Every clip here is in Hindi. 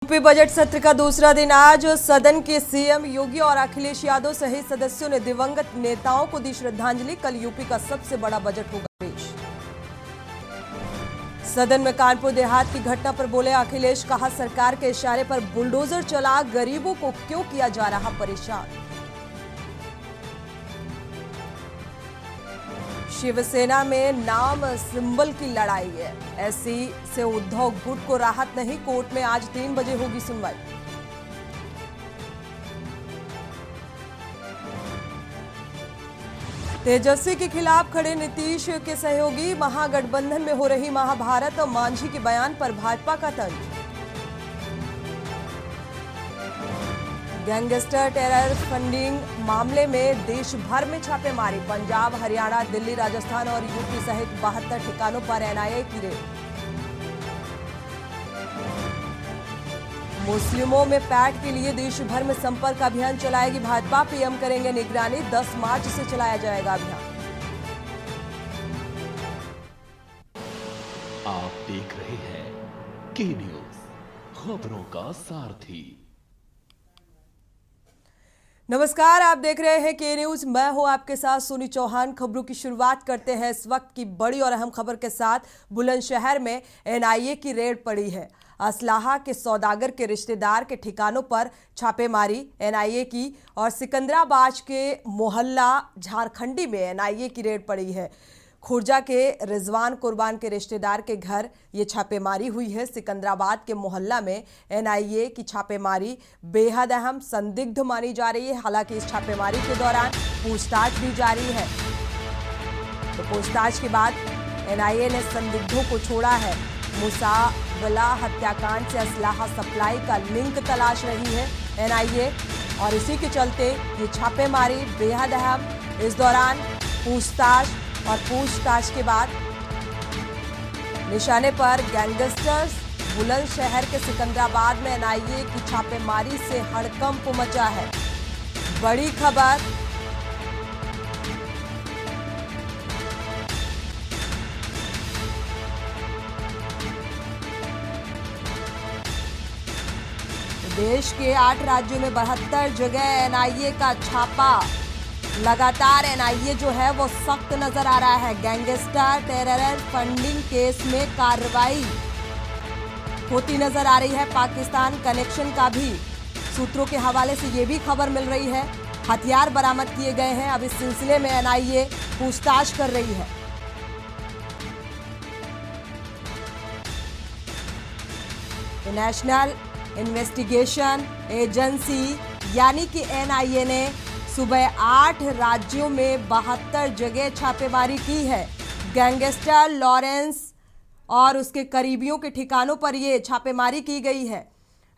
यूपी बजट सत्र का दूसरा दिन आज सदन के सीएम योगी और अखिलेश यादव सहित सदस्यों ने दिवंगत नेताओं को दी श्रद्धांजलि। कल यूपी का सबसे बड़ा बजट होगा पेश। सदन में कानपुर देहात की घटना पर बोले अखिलेश, कहा सरकार के इशारे पर बुलडोजर चला, गरीबों को क्यों किया जा रहा परेशान। शिवसेना में नाम सिंबल की लड़ाई है। एससी से उद्धव गुट को राहत नहीं, कोर्ट में आज 3 बजे होगी सुनवाई। तेजस्वी के खिलाफ खड़े नीतीश के सहयोगी, महागठबंधन में हो रही महाभारत और मांझी के बयान पर भाजपा का तंज। गैंगस्टर टेरर फंडिंग मामले में देश भर में छापेमारी, पंजाब, हरियाणा, दिल्ली, राजस्थान और यूपी सहित 72 ठिकानों पर एनआईए की रेड। मुस्लिमों में पैट के लिए देश भर में संपर्क अभियान चलाएगी भाजपा, पीएम करेंगे निगरानी, 10 मार्च से चलाया जाएगा अभियान। आप देख रहे हैं के न्यूज, खबरों का सारथी। नमस्कार, आप देख रहे हैं के न्यूज। मैं हूं आपके साथ सोनी चौहान। खबरों की शुरुआत करते हैं इस वक्त की बड़ी और अहम खबर के साथ। बुलंदशहर में एनआईए की रेड पड़ी है। असलाहा के सौदागर के रिश्तेदार के ठिकानों पर छापेमारी एनआईए की और सिकंदराबाद के मोहल्ला झारखंडी में एनआईए की रेड पड़ी है। खुर्जा के रिजवान कुर्बान के रिश्तेदार के घर ये छापेमारी हुई है। सिकंदराबाद के मोहल्ला में एनआईए की छापेमारी बेहद अहम संदिग्ध मानी जा रही है। हालांकि इस छापेमारी के दौरान पूछताछ भी जारी है। तो पूछताछ के बाद एनआईए ने संदिग्धों को छोड़ा है। मुसाबला हत्याकांड से असलाहा सप्लाई का लिंक तलाश रही है एनआईए और इसी के चलते ये छापेमारी बेहद अहम। इस दौरान पूछताछ के बाद निशाने पर गैंगस्टर्स। बुलंदशहर के सिकंदराबाद में एनआईए की छापेमारी से हड़कंप मचा है। बड़ी खबर। देश के 8 राज्यों में 72 जगह एनआईए का छापा। लगातार एनआईए जो है वो सख्त नजर आ रहा है। गैंगस्टर टेरर फंडिंग केस में कार्रवाई होती नजर आ रही है। पाकिस्तान कनेक्शन का भी सूत्रों के हवाले से ये भी खबर मिल रही है। हथियार बरामद किए गए हैं। अब इस सिलसिले में एनआईए पूछताछ कर रही है। नेशनल इन्वेस्टिगेशन एजेंसी यानी कि एनआईए ने सुबह 8 राज्यों में 72 जगह छापेमारी की है। गैंगस्टर लॉरेंस और उसके करीबियों के ठिकानों पर यह छापेमारी की गई है।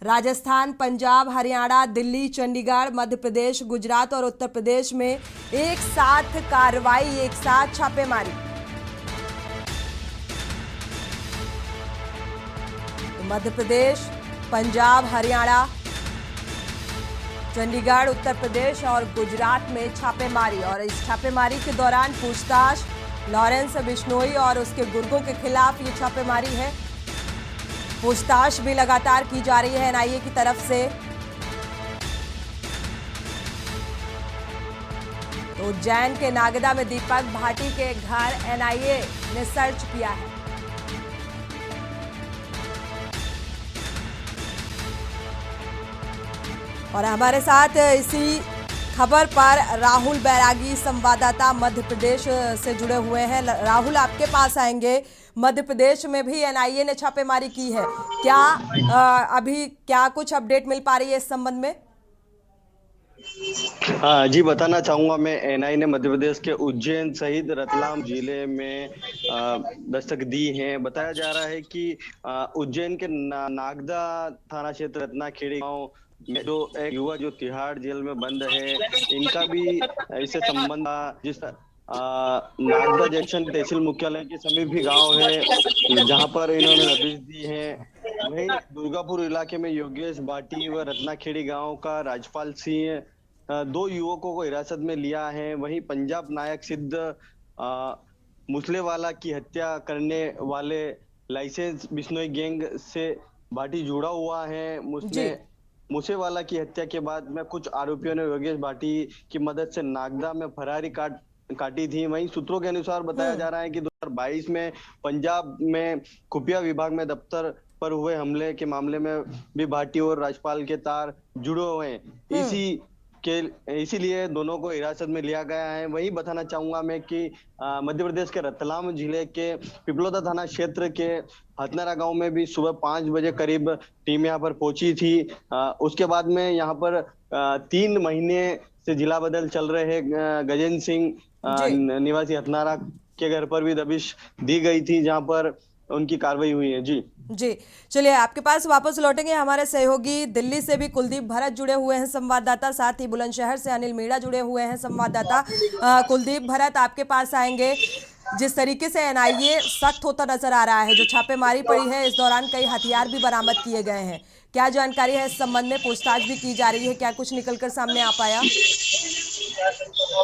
राजस्थान, पंजाब, हरियाणा, दिल्ली, चंडीगढ़, मध्य प्रदेश, गुजरात और उत्तर प्रदेश में एक साथ कार्रवाई, एक साथ छापेमारी। तो मध्य प्रदेश, पंजाब, हरियाणा, चंडीगढ़, उत्तर प्रदेश और गुजरात में छापेमारी और इस छापेमारी के दौरान पूछताछ लॉरेंस बिश्नोई और उसके गुर्गों के खिलाफ ये छापेमारी है। पूछताछ भी लगातार की जा रही है एनआईए की तरफ से। तो उज्जैन के नागदा में दीपक भाटी के घर एनआईए ने सर्च किया है। और हमारे साथ इसी खबर पर राहुल बैरागी संवाददाता मध्य प्रदेश से जुड़े हुए हैं। राहुल, आपके पास आएंगे। मध्य प्रदेश में भी एनआईए ने छापेमारी की है। क्या अभी क्या कुछ अपडेट मिल पा रही है इस संबंध में? हाँ जी, बताना चाहूंगा मैं। एनआईए ने मध्य प्रदेश के उज्जैन सहित रतलाम जिले में दस्तक दी है। बताया जा रहा है कि उज्जैन के नागदा थाना क्षेत्र रत्नाखेड़ी गांव में जो एक युवा जो तिहाड़ जेल में बंद है, इनका भी इससे संबंध जिस नागदा जंक्शन तहसील मुख्यालय के समीप भी गांव है जहां पर इन्होंने दबिश दी है। वहीं दुर्गापुर इलाके में योगेश भाटी व रत्नाखेड़ी गांव का राजपाल सिंह 2 युवकों को हिरासत में लिया है। वहीं पंजाब नायक सिद्ध मुसलेवाला की हत्या करने वाले लाइसेंस बिश्नोई गैंग से भाटी जुड़ा हुआ है। जी। मूसेवाला की हत्या के बाद में कुछ आरोपियों ने योगेश भाटी की मदद से नागदा में फरारी काटी थी। वहीं सूत्रों के अनुसार बताया हम्म। जा रहा है कि 2022 में पंजाब में खुफिया विभाग में दफ्तर पर हुए हमले के मामले में भी भाटी और राजपाल के तार जुड़े हुए हैं। हम्म। इसी के इसीलिए दोनों को हिरासत में लिया गया है। वही बताना चाहूंगा मैं कि मध्य प्रदेश के रतलाम जिले के पिपलोदा थाना क्षेत्र के हथनारा गांव में भी सुबह 5 बजे करीब टीम यहाँ पर पहुंची थी। उसके बाद में यहाँ पर 3 महीने से जिला बदल चल रहे गजेंद्र सिंह जी। निवासी हथनारा के घर पर भी दबिश दी गई थी, जहां पर उनकी कार्रवाई हुई है। जी जी। चलिए, आपके पास वापस लौटेंगे। हमारे सहयोगी दिल्ली से भी कुलदीप भरत जुड़े हुए हैं संवाददाता, साथ ही बुलंदशहर से अनिल मीणा जुड़े हुए हैं संवाददाता। कुलदीप भरत, आपके पास आएंगे। जिस तरीके से एनआईए सख्त होता नजर आ रहा है, जो छापेमारी पड़ी है, इस दौरान कई हथियार भी बरामद किए गए हैं, क्या जानकारी है इस संबंध में? पूछताछ भी की जा रही है, क्या कुछ निकलकर सामने आ पाया?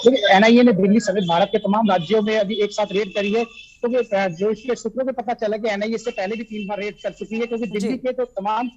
देखिए, एनआईए ने दिल्ली समेत भारत के तमाम राज्यों में अभी एक साथ रेड करी है। तो जो इसके सूत्रों में पता चला कि एनआईए से पहले भी 3 बार रेड कर चुकी है, क्योंकि जी। दिल्ली के जो तमाम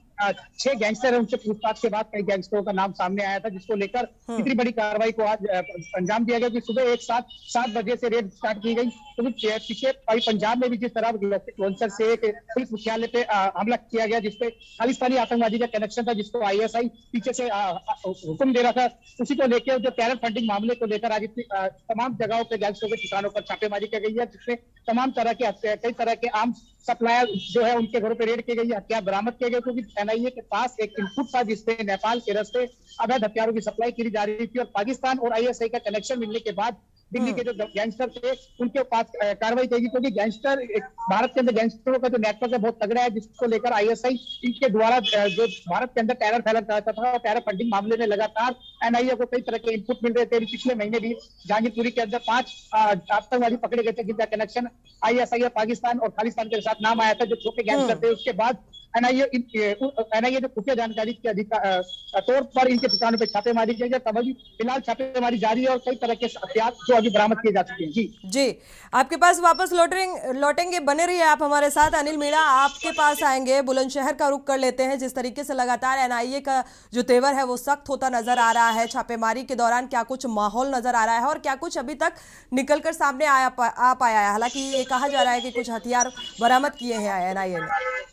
6 गैंगस्टर है, उनसे पूछताछ के बाद कई गैंगस्टरों का नाम सामने आया था, जिसको लेकर इतनी बड़ी कार्रवाई को आज अंजाम दिया गया कि सुबह एक साथ 7 बजे से रेड स्टार्ट की गई। तो पीछे पंजाब में भी जिस तरह लॉन्चर से एक पुलिस मुख्यालय पे हमला किया गया, जिसपे खालिस्तानी आतंकवादी का कनेक्शन था, जिसको आईएसआई पीछे से हुक्म दे रहा था, उसी को लेकर जो टेरर फंडिंग मामले को लेकर आज तमाम जगहों पे गैंगस्टरों के ठिकानों पर छापेमारी की गई है, जिसमें तमाम तरह के कई तरह के आर्म्स सप्लायर जो है उनके घरों पे रेड की गई है, हथियार बरामद किए गए, क्योंकि एनआईए के पास एक इनपुट था जिससे नेपाल के रास्ते अवैध हथियारों की सप्लाई की जा रही थी, और पाकिस्तान और आईएसआई का कनेक्शन मिलने के बाद दिल्ली के जो गैंगस्टर थे उनके पास कार्रवाई करेगी, क्योंकि गैंगस्टर भारत के अंदर गैंगस्टरों का जो नेटवर्क है बहुत तगड़ा है, जिसको लेकर आईएसआई इनके द्वारा जो भारत के अंदर टेरर फैला चाहता था, और टेरर फंडिंग मामले में लगातार एनआईए को कई तरह के इनपुट मिल रहे थे। पिछले महीने भी जहांगीरपुरी के अंदर 5 आतंकवादी पकड़े गए थे, जिनका कनेक्शन आईएसआई, पाकिस्तान और खालिस्तान के साथ नाम आया था, जो छोटे गैंगस्टर थे। उसके बाद एनआईए जो खुफिया जानकारी के तौर पर इनके ठिकानों पर छापेमारी की गई, तब अभी फिलहाल छापेमारी जारी है और कई तरह के हथियार जो अभी बरामद किए जा चुके हैं। जी जी, आपके पास वापस लौटेंगे, बने रहिए आप हमारे साथ। अनिल मीणा, आपके पास आएंगे। बुलंदशहर का रुख कर लेते हैं। जिस तरीके से लगातार एनआईए का जो तेवर है वो सख्त होता नजर आ रहा है, छापेमारी के दौरान क्या कुछ माहौल नजर आ रहा है और क्या कुछ अभी तक निकलकर सामने आ पाया है? हालांकि ये कहा जा रहा है कि कुछ हथियार बरामद किए हैं एनआईए ने।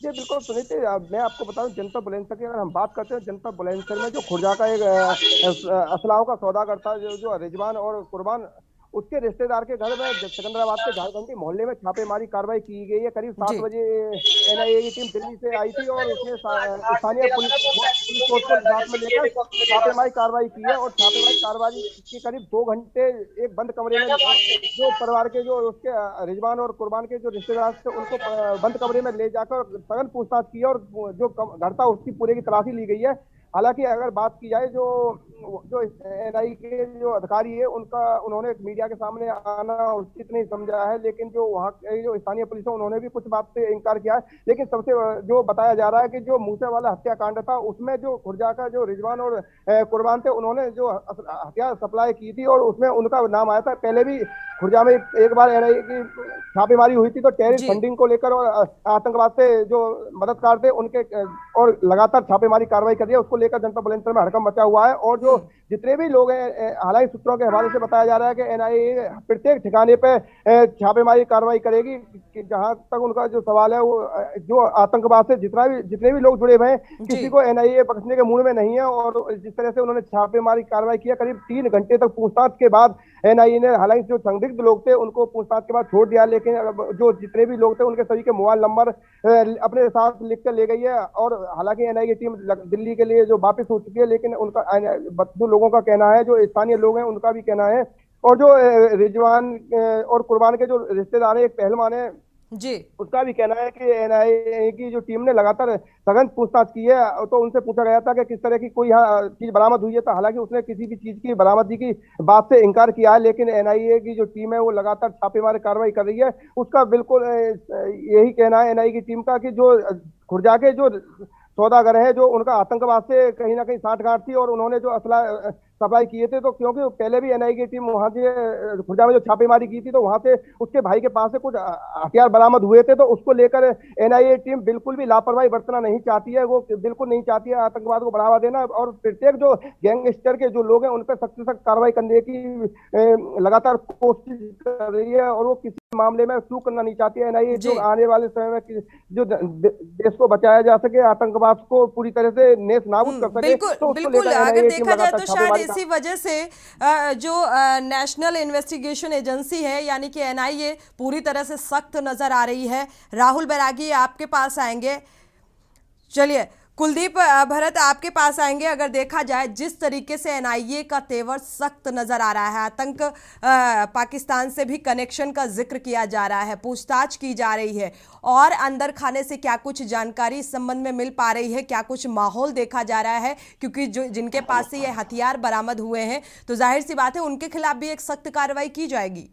जी बिल्कुल सुनीति, मैं आपको बताऊं, जनपद बुलंदशहर की अगर हम बात करते हैं, जनपद बुलंदशहर में जो खुर्जा का एक असलाहों का सौदा करता है जो रिजवान और कुर्बान, उसके रिश्तेदार के घर में सिकंदराबाद के झारखंडी मोहल्ले में छापेमारी कार्रवाई की गई है। करीब 7 बजे एनआईए की टीम दिल्ली से आई थी और उसने स्थानीय पुलिस फोर्स को साथ में लेकर छापेमारी कार्रवाई की है, और छापेमारी कार्रवाई की करीब 2 घंटे एक बंद कमरे में जो परिवार के जो उसके रिजवान और कुर्बान के जो रिश्तेदार थे उनको बंद कमरे में ले जाकर सघन पूछताछ की, और जो घर था उसकी पूरे की तलाशी ली गई है। हालांकि अगर बात की जाए जो एनआई के जो अधिकारी है उन्होंने मीडिया के सामने आना उचित नहीं समझा है, लेकिन जो वहाँ के जो स्थानीय पुलिस है उन्होंने भी कुछ बात से इनकार किया है। लेकिन सबसे जो बताया जा रहा है कि जो मूसेवाला हत्याकांड था उसमें जो खुर्जा का जो रिजवान और कुर्बान थे उन्होंने जो हथियार सप्लाई की थी और उसमें उनका नाम आया था। पहले भी खुर्जा में एक बार एनआई की छापेमारी हुई थी, तो टेररिस्ट फंडिंग को लेकर और आतंकवाद से जो मददगार थे उनके और लगातार छापेमारी कार्रवाई कर रही है, उसको लेकर जनपद बुलंदशहर में हड़कंप मचा हुआ है। और जो जितने भी लोग हैं, हालांकि सूत्रों के हवाले से बताया जा रहा है कि एनआईए प्रत्येक ठिकाने पे छापेमारी कार्रवाई करेगी, कि जहां तक उनका जो सवाल है वो जो आतंकवाद से जितने भी लोग जुड़े हुए हैं किसी को एनआईए बख्शने के मूड में नहीं है। और जिस तरह से उन्होंने छापेमारी कार्रवाई किया, करीब 3 घंटे तक पूछताछ के बाद एनआईए ने, हालांकि जो संदिग्ध लोग थे उनको पूछताछ के बाद छोड़ दिया, लेकिन जो जितने भी लोग थे उनके सभी के मोबाइल नंबर अपने साथ लिख कर ले गई है। और हालांकि एनआईए की टीम दिल्ली के लिए जो वापस हो चुकी है, लेकिन उनका जो लोगों का कहना है, जो स्थानीय लोग हैं उनका भी कहना है, और जो रिजवान और कुर्बान के जो रिश्तेदार है, एक पहलवान है जी, उसका भी कहना है कि एनआईए की जो टीम ने लगातार सघन पूछताछ की है। तो उनसे पूछा गया था कि किस तरह की कोई यहाँ चीज बरामद हुई है, तो हालांकि उसने किसी भी चीज की बरामदगी की बात से इनकार किया है, लेकिन एनआईए की जो टीम है वो लगातार छापेमारी कार्रवाई कर रही है। उसका बिल्कुल यही कहना है एनआईए की टीम का कि जो खुर्जा के जो सौदागर है, जो उनका आतंकवाद से कहीं ना कहीं साठगांठ थी और उन्होंने जो असला सप्लाई किए थे। तो क्योंकि पहले भी एनआईए की टीम वहां से खुर्जा में जो छापेमारी की थी, तो वहां से उसके भाई के पास से कुछ हथियार बरामद हुए थे। तो उसको लेकर एनआईए टीम बिल्कुल भी लापरवाही बरतना नहीं चाहती है। वो बिल्कुल नहीं चाहती है आतंकवाद को बढ़ावा देना, और प्रत्येक जो गैंगस्टर के जो लोग हैं उन पर सख्त से सख्त कार्रवाई करने की लगातार कोशिश कर रही है। और वो किसी मामले में चूक करना नहीं चाहती है एनआईए, जो आने वाले समय में जो देश को बचाया जा सके, आतंकवाद को पूरी तरह से नेस्त नाबूद कर सके। बिल्कुल तो उसको बिल्कुल, लेकर अगर NIA टीम देखा जाए लगातार तो शायद छापेमारी इसी वजह से जो नेशनल इन्वेस्टिगेशन एजेंसी है यानी कि एनआईए पूरी तरह से सख्त नजर आ रही है। राहुल बैरागी आपके पास आएंगे। चलिए कुलदीप भरत आपके पास आएंगे। अगर देखा जाए जिस तरीके से एनआईए का तेवर सख्त नजर आ रहा है, आतंक पाकिस्तान से भी कनेक्शन का जिक्र किया जा रहा है, पूछताछ की जा रही है, और अंदर खाने से क्या कुछ जानकारी इस संबंध में मिल पा रही है, क्या कुछ माहौल देखा जा रहा है, क्योंकि जो जिनके पास से ये हथियार बरामद हुए हैं तो जाहिर सी बात है उनके खिलाफ भी एक सख्त कार्रवाई की जाएगी।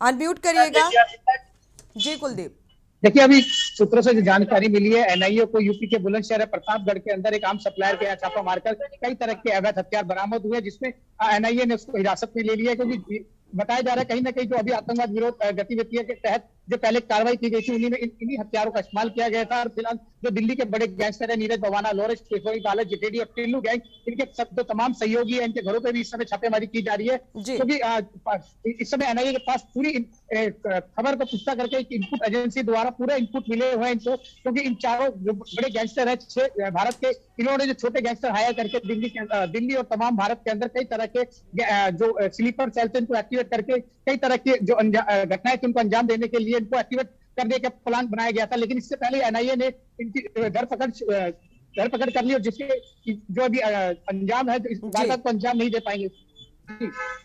अनम्यूट करिएगा जी कुलदीप। देखिए, अभी सूत्रों से जो जानकारी मिली है, एनआईए को यूपी के बुलंदशहर प्रतापगढ़ के अंदर एक आम सप्लायर के यहाँ छापा मारकर कई तरह के अवैध हथियार बरामद हुए, जिसमें एनआईए ने उसको हिरासत में ले लिया, क्योंकि बताया जा रहा है कहीं ना कहीं जो अभी आतंकवाद विरोध गतिविधियों के तहत जो पहले कार्रवाई की गई थी उन्हीं में इन्हीं हथियारों का इस्तेमाल किया गया था। और फिलहाल जो दिल्ली के बड़े गैंगस्टर है, नीरज भवाना, लॉरेंस किशोरी, काला जिटेडी और टिल्लू गैंग, इनके सब जो तमाम सहयोगी है, इनके घरों पे भी इस समय छापेमारी की जा रही है, क्योंकि इस समय एनआईए के पास पूरी खबर को पुख्ता करके एक इनपुट एजेंसी द्वारा पूरे इनपुट मिले हुए हैं इनको, क्योंकि इन चारों जो बड़े गैंगस्टर है 6 भारत के, इन्होंने जो छोटे गैंगस्टर हायर करके दिल्ली और तमाम भारत के अंदर कई तरह के जो स्लीपर सेल थे इनको एक्टिवेट करके कई तरह की जो घटनाएं थी उनको अंजाम देने के लिए इनको एक्टिवेट करने का प्लान बनाया गया था। लेकिन इससे पहले एनआईए ने इनकी धरपकड़ कर ली, और जिसके जो अभी अंजाम है इस वारदात को अंजाम नहीं दे पाएंगे।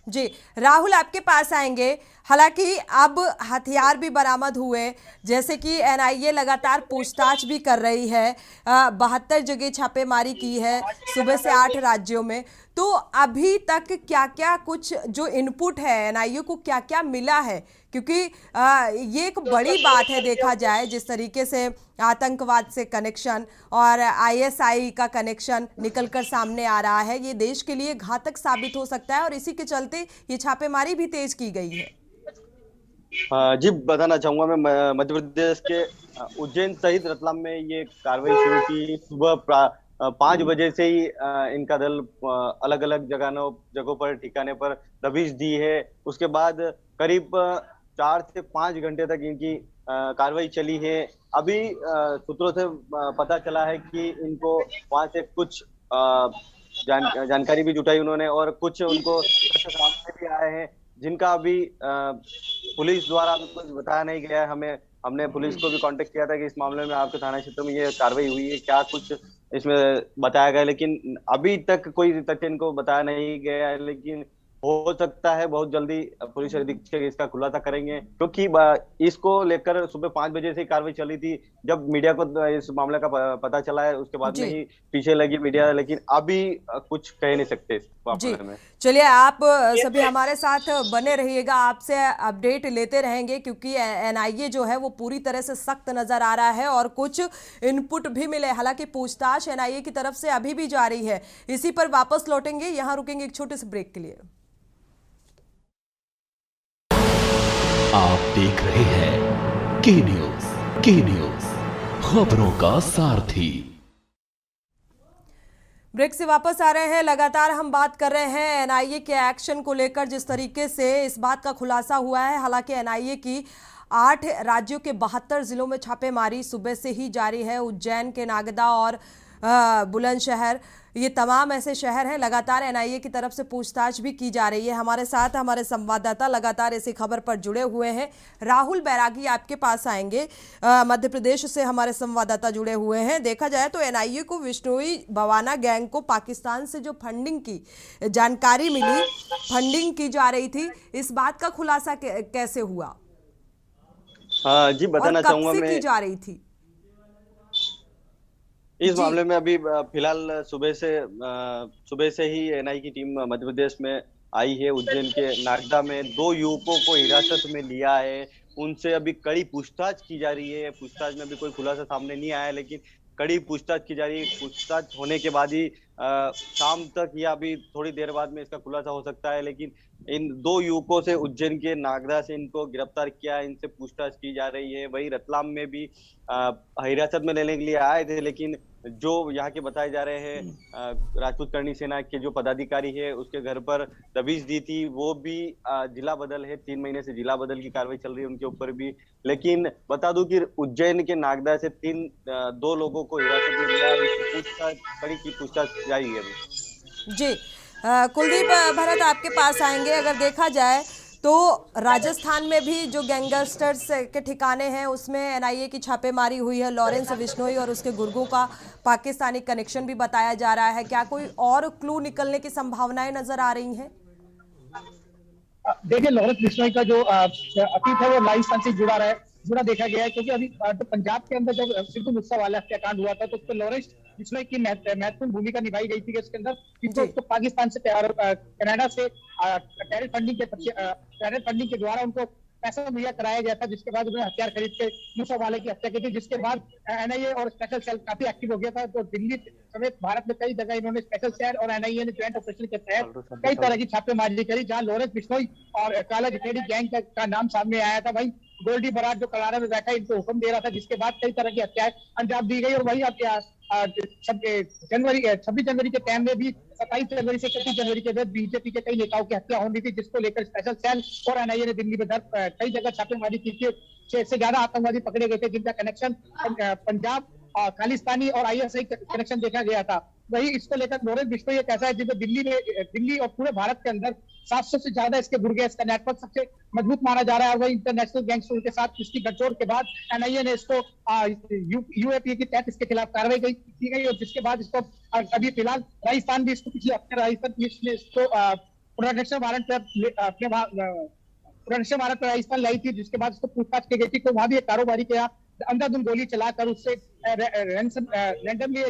जी राहुल आपके पास आएंगे। हालांकि अब हथियार भी बरामद हुए, जैसे कि एनआईए लगातार पूछताछ भी कर रही है, 72 जगह छापेमारी की है सुबह से 8 राज्यों में। तो अभी तक क्या क्या कुछ जो इनपुट है एनआईए को क्या क्या मिला है, क्योंकि ये एक बड़ी बात है देखा जाए जिस तरीके से आतंकवाद से कनेक्शन और आईएसआई का कनेक्शन निकलकर सामने आ रहा है, ये देश के लिए घातक साबित हो सकता है और इसी के चलते ये छापेमारी भी तेज की गई है। जी बताना चाहूंगा मैं, मध्य प्रदेश के उज्जैन सहित रतलाम में ये कार्रवाई शुरू की। सुबह 5 बजे से ही इनका दल अलग अलग जगहों पर ठिकाने पर दबिश दी है। उसके बाद करीब 4 से 5 घंटे तक इनकी कार्रवाई चली है। अभी सूत्रों से पता चला है कि इनको वहां से कुछ जानकारी भी जुटाई उन्होंने, और कुछ उनको सामने भी आए हैं जिनका अभी पुलिस द्वारा कुछ बताया नहीं गया है। हमने पुलिस को भी कांटेक्ट किया था कि इस मामले में आपके थाना क्षेत्र में ये कार्रवाई हुई है, क्या कुछ इसमें बताया गया, लेकिन अभी तक कोई तथ्य इनको बताया नहीं गया है। लेकिन हो सकता है बहुत जल्दी पुलिस अधीक्षक इसका खुलासा करेंगे, क्योंकि इसको लेकर सुबह 5 बजे से कार्रवाई चली थी। जब मीडिया को इस मामले का पता चला है उसके बाद में ही पीछे लगी मीडिया, लेकिन अभी कुछ कह नहीं सकते इस मामले में। चलिए आप सभी हमारे साथ बने रहिएगा, आपसे अपडेट लेते रहेंगे, क्योंकि एनआईए जो है वो पूरी तरह से सख्त नजर आ रहा है और कुछ इनपुट भी मिले। हालांकि पूछताछ एनआईए की तरफ से अभी भी जारी है। इसी पर वापस लौटेंगे, यहाँ रुकेंगे एक छोटे से ब्रेक के लिए। आप देख रहे हैं के न्यूज खबरों का सारथी। ब्रेक से वापस आ रहे हैं। लगातार हम बात कर रहे हैं एनआईए के एक्शन को लेकर, जिस तरीके से इस बात का खुलासा हुआ है। हालांकि एनआईए की 8 राज्यों के 72 जिलों में छापेमारी सुबह से ही जारी है। उज्जैन के नागदा और बुलंदशहर, ये तमाम ऐसे शहर हैं। लगातार एनआईए की तरफ से पूछताछ भी की जा रही है। हमारे साथ हमारे संवाददाता लगातार इसी खबर पर जुड़े हुए हैं। राहुल बैरागी आपके पास आएंगे, मध्य प्रदेश से हमारे संवाददाता जुड़े हुए हैं। देखा जाए तो एनआईए को विश्नोई भवाना गैंग को पाकिस्तान से जो फंडिंग की जानकारी मिली, फंडिंग की जा रही थी, इस बात का खुलासा कैसे हुआ? हाँ जी बताना चाहूंगा मैं, की जा रही थी इस मामले में अभी फिलहाल सुबह से ही एनआई की टीम मध्य प्रदेश में आई है। उज्जैन के नागदा में 2 युवकों को हिरासत में लिया है। उनसे अभी कड़ी पूछताछ की जा रही है। पूछताछ में अभी कोई खुलासा सामने नहीं आया, लेकिन कड़ी पूछताछ की जा रही है। पूछताछ होने के बाद ही शाम तक या अभी थोड़ी देर बाद में इसका खुलासा हो सकता है। लेकिन इन 2 युवकों से, उज्जैन के नागदा से इनको गिरफ्तार किया, इनसे पूछताछ की जा रही है। वही रतलाम में भी हिरासत में लेने के लिए आए थे, लेकिन जो यहाँ के बताए जा रहे हैं राजपूत करणी सेना के जो पदाधिकारी है, उसके घर पर दबिश दी थी। वो भी जिला बदल है, 3 महीने से जिला बदल की कार्रवाई चल रही है उनके ऊपर भी। लेकिन बता दूं कि उज्जैन के नागदा से 2 लोगों को हिरासत में लिया है। पूछताछ, कड़ी की पूछताछ जारी है अभी। जी कुलदीप भरत आपके पास आएंगे। अगर देखा जाए तो राजस्थान में भी जो गैंगस्टर्स के ठिकाने हैं उसमें एनआईए की छापेमारी हुई है। लॉरेंस बिश्नोई और उसके गुर्गों का पाकिस्तानी कनेक्शन भी बताया जा रहा है। क्या कोई और क्लू निकलने की संभावनाएं नजर आ रही हैं? देखिए, लॉरेंस बिश्नोई का जो अतीत है वो राजस्थान से जुड़ा देखा गया है, क्योंकि अभी तो पंजाब के अंदर जब सिद्धू मूसा वाला हत्याकांड हुआ था तो उसमें लॉरेंस बिश्नोई की महत्वपूर्ण भूमिका निभाई गई थी इसके अंदर। उसको पाकिस्तान से कनाडा से टेरर फंडिंग के द्वारा उनको पैसा मुहैया कराया गया था, जिसके बाद उन्होंने हथियार खरीद के मूसा वाले की हत्या की थी। जिसके बाद एनआईए और स्पेशल सेल काफी एक्टिव हो गया था। तो दिल्ली समेत भारत में कई जगह इन्होंने स्पेशल सेल और एनआईए ने ज्वाइंट ऑपरेशन के तहत कई तरह की छापेमारी करी, जहां लॉरेंस बिश्नोई और काला जखेड़ी गैंग का नाम सामने आया था। भाई गोल्डी बराड़ जो कलारा में बैठा इनको हुक्म दे रहा था, जिसके बाद कई तरह की हत्याएं अंजाम दी गई। और वही 26 जनवरी के टाइम में भी 27 जनवरी से 31 जनवरी के बाद बीजेपी के कई नेताओं की हत्या होनी थी, जिसको लेकर स्पेशल सेल और एनआईए ने दिल्ली में कई जगह छापेमारी की थी। 6 से ज्यादा आतंकवादी पकड़े गए थे, जिनका कनेक्शन पंजाब, खालिस्तानी और आईएसआई कनेक्शन देखा गया था। वही इसको लेकर लॉरेंस बिश्नोई एक ऐसा है जिसमें दिल्ली और पूरे भारत के अंदर 700 से ज्यादा इसके गुर्गे, इसका नेटवर्क सबसे मजबूत माना जा रहा है। वही इंटरनेशनल गैंगस्टर के साथ इसकी गठजोड़ के बाद एनआईए ने इसको यूएपीए के तहत इसके खिलाफ कार्रवाई की गई, और जिसके बाद इसको अभी फिलहाल राजस्थान भी इसको पिछले हफ्ते राजस्थान पुलिस ने इसको प्रोटेक्शन वारंट पर राजस्थान लाई थी, जिसके बाद उसको पूछताछ की गई थी। तो वहां भी एक कारोबारी के यहाँ अंधाधुंध गोली चलाकर उससे रैंडमली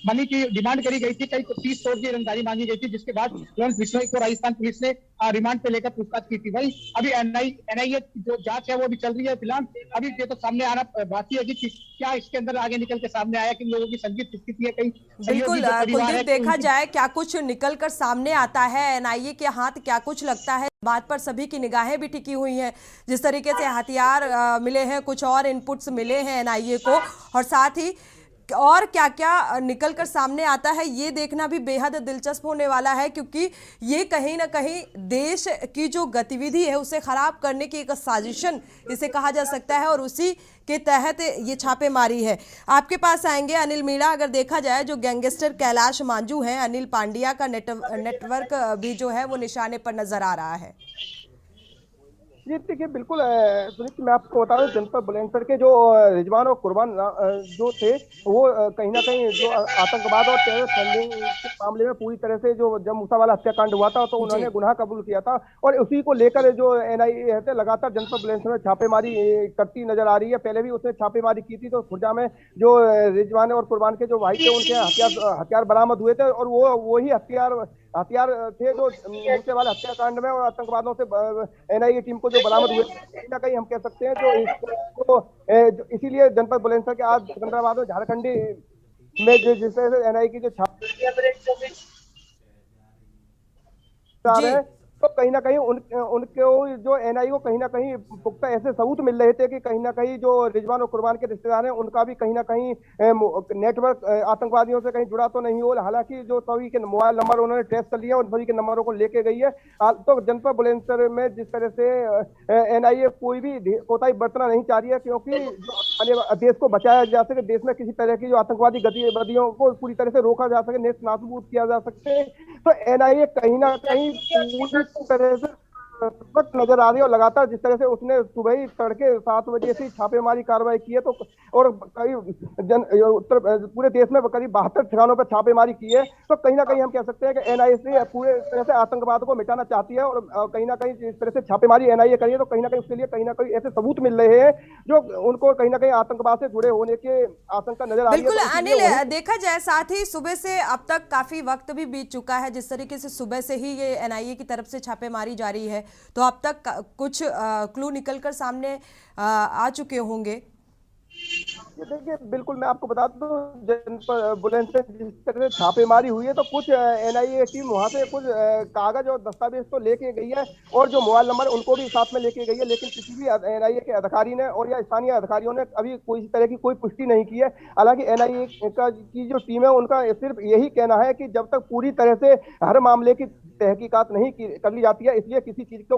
मनी की डिमांड करी गई थी। कई 30 करोड़ की रंगदारी मांगी गई थी, जिसके बाद लॉरेंस बिश्नोई को राजस्थान पुलिस ने रिमांड पे लेकर पूछताछ की थी। वही अभी एनआईए जो जांच है वो भी चल रही है। फिलहाल अभी ये तो सामने आना बाकी है कि क्या इसके अंदर आगे निकल के सामने आया, कि लोगों की संदिग्ध स्थिति है। कहीं बिल्कुल कुलदीप, देखा जाए क्या कुछ निकल कर सामने आता है, एनआईए के हाथ क्या कुछ लगता है, बात पर सभी की निगाहें भी टिकी हुई हैं। जिस तरीके से हथियार मिले हैं, कुछ और इनपुट्स मिले हैं एनआईए को, और साथ ही और क्या क्या निकल कर सामने आता है, ये देखना भी बेहद दिलचस्प होने वाला है, क्योंकि ये कहीं ना कहीं देश की जो गतिविधि है उसे खराब करने की एक साजिशन इसे कहा जा सकता है, और उसी के तहत ये छापेमारी है। आपके पास आएंगे अनिल मीणा। अगर देखा जाए जो गैंगस्टर कैलाश मांझू हैं, अनिल पांड्या का नेटवर्क भी जो है वो निशाने पर नजर आ रहा है। जी देखिए, बिल्कुल सुनीत, मैं आपको बता दूं, जनपद बुलंदशहर के जो रिजवान और कुर्बान जो थे, वो कहीं ना कहीं जो आतंकवाद और टेरर फंडिंग के मामले में पूरी तरह से, जो जब मूसा वाला हत्याकांड हुआ था तो उन्होंने गुनाह कबूल किया था, और उसी को लेकर जो एनआईए है लगातार जनपद बुलंदशहर में छापेमारी करती नजर आ रही है। पहले भी उसने छापेमारी की थी, तो खुर्जा में जो रिजवान और कुर्बान के जो भाई थे उनके हथियार बरामद हुए थे, और वही हथियार थे जो मूसे वाले हत्याकांड में और आतंकवादियों से एनआईए टीम को जो बरामद हुए, कहीं ना कहीं हम कह सकते हैं जो इसीलिए जनपद बुलंदशहर के आज सिकंदराबाद और झारखंडी में जिस तरह से एनआईए की जो छापे तो कहीं ना कहीं उनको जो एनआईए को कहीं ना कहीं पुख्ता ऐसे सबूत मिल रहे थे कि कहीं ना कहीं जो रिजवान और कुर्बान के रिश्तेदार हैं उनका भी कहीं ना कहीं नेटवर्क आतंकवादियों से कहीं जुड़ा तो नहीं हो। हालांकि जो सभी के मोबाइल नंबर उन्होंने ट्रेस कर लिया, उन सभी के नंबरों को लेके गई है। तो जनपद बुलंदशहर में जिस तरह से एनआईए कोई भी कोताही बरतना नहीं चाह रही है, क्योंकि देश को बचाया जा सके, देश में किसी तरह की जो आतंकवादी गतिविधियों को पूरी तरह से रोका जा सके, नेस्तनाबूद किया जा सके, तो एनआईए कहीं ना कहीं तरह से वक्त नजर आ रही है। और लगातार जिस तरह से उसने सुबह ही तड़के 7 बजे से छापेमारी कार्रवाई की है, तो और पूरे देश में करीब 72 ठिकानों पर छापेमारी की है, तो कहीं ना कहीं हम कह सकते हैं कि एनआईए पूरे तरह से आतंकवाद को मिटाना चाहती है। और कहीं ना कहीं जिस तरह से छापेमारी एनआईए करी है, तो कहीं ना कहीं उसके लिए कहीं ना कहीं ऐसे सबूत मिल रहे हैं जो उनको कहीं ना कहीं आतंकवाद से जुड़े होने के आशंका नजर आ रही है। बिल्कुल तो इसीलिए अनिल, देखा जाए साथ ही सुबह से अब तक काफी वक्त भी बीत चुका है, जिस तरीके से सुबह से ही ये एनआईए की तरफ से छापेमारी जारी है, तो अब तक कुछ क्लू निकलकर सामने आ चुके होंगे। ये देखिए, बिल्कुल मैं आपको बता दूं, जनपद बुलंदशहर जिस तरह से छापेमारी हुई है, तो कुछ एनआईए टीम वहां से कुछ कागज और दस्तावेज तो लेके गई है, और जो मोबाइल नंबर उनको भी साथ में लेके गई है, लेकिन किसी भी एनआईए के अधिकारी ने और या स्थानीय अधिकारियों ने अभी कोई तरह की कोई पुष्टि नहीं की है। हालांकि एनआईए की जो टीम है उनका सिर्फ यही कहना है कि जब तक पूरी तरह से हर मामले की तहकीकात नहीं कर ली जाती है, इसलिए किसी चीज को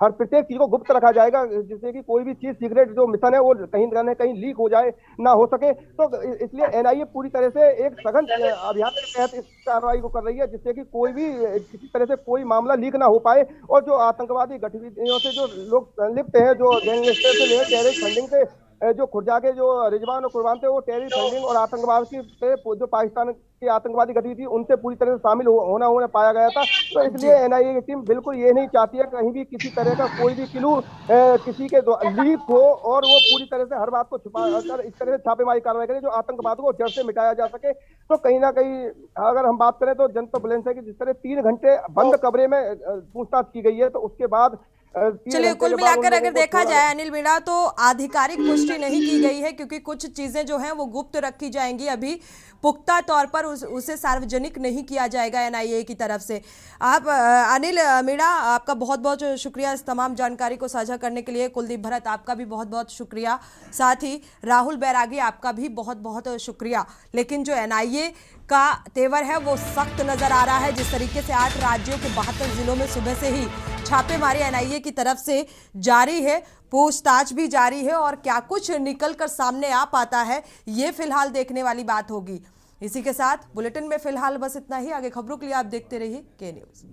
हर प्रत्येक चीज को गुप्त रखा जाएगा, जिससे कि कोई भी चीज सीक्रेट जो मिशन है वो कहीं न कहीं लीक हो जाए, ना हो सके। तो इसलिए एनआईए पूरी तरह से एक सघन अभियान के तहत इस कार्रवाई को कर रही है, जिससे कि कोई भी किसी तरह से कोई मामला लीक ना हो पाए, और जो आतंकवादी गतिविधियों से जो लोग संलिप्त हैं, जो गैंगस्टर से लेकर टेररिस्ट फंडिंग से जो खुर्जा के जो रिजवान और कुर्बान थे, वो टेररिस्ट फंडिंग और आतंकवाद की जो पाकिस्तान की आतंकवादी गतिविधि उनसे पूरी तरह से शामिल होना पाया गया था। तो इसलिए एनआईए की टीम बिल्कुल ये नहीं चाहती है कहीं भी किसी तरह का कोई भी क्लू किसी के लीक हो, और वो पूरी तरह से हर बात को छुपा कर इस तरह से छापेमारी कार्रवाई करे जो आतंकवाद को जड़ से मिटाया जा सके। तो कहीं ना कहीं अगर हम बात करें तो जनपद बुलंदशहर की जिस तरह 3 घंटे बंद कमरे में पूछताछ की गई है, तो उसके बाद चलिए, कुल मिलाकर अगर देखा जाए अनिल मीणा, तो आधिकारिक पुष्टि नहीं की गई है, क्योंकि कुछ चीजें जो हैं वो गुप्त रखी जाएंगी, अभी पुख्ता तौर पर उसे सार्वजनिक नहीं किया जाएगा एनआईए की तरफ से। आप अनिल मीणा, आपका बहुत बहुत शुक्रिया इस तमाम जानकारी को साझा करने के लिए। कुलदीप भरत, आपका भी बहुत बहुत शुक्रिया, साथ ही राहुल बैरागी, आपका भी बहुत बहुत शुक्रिया। लेकिन जो एनआईए का तेवर है वो सख्त नजर आ रहा है, जिस तरीके से 8 राज्यों के 72 जिलों में सुबह से ही छापेमारी एनआईए की तरफ से जारी है, पूछताछ भी जारी है, और क्या कुछ निकल कर सामने आ पाता है ये फिलहाल देखने वाली बात होगी। इसी के साथ बुलेटिन में फिलहाल बस इतना ही। आगे खबरों के लिए आप देखते रहिए के न्यूज़।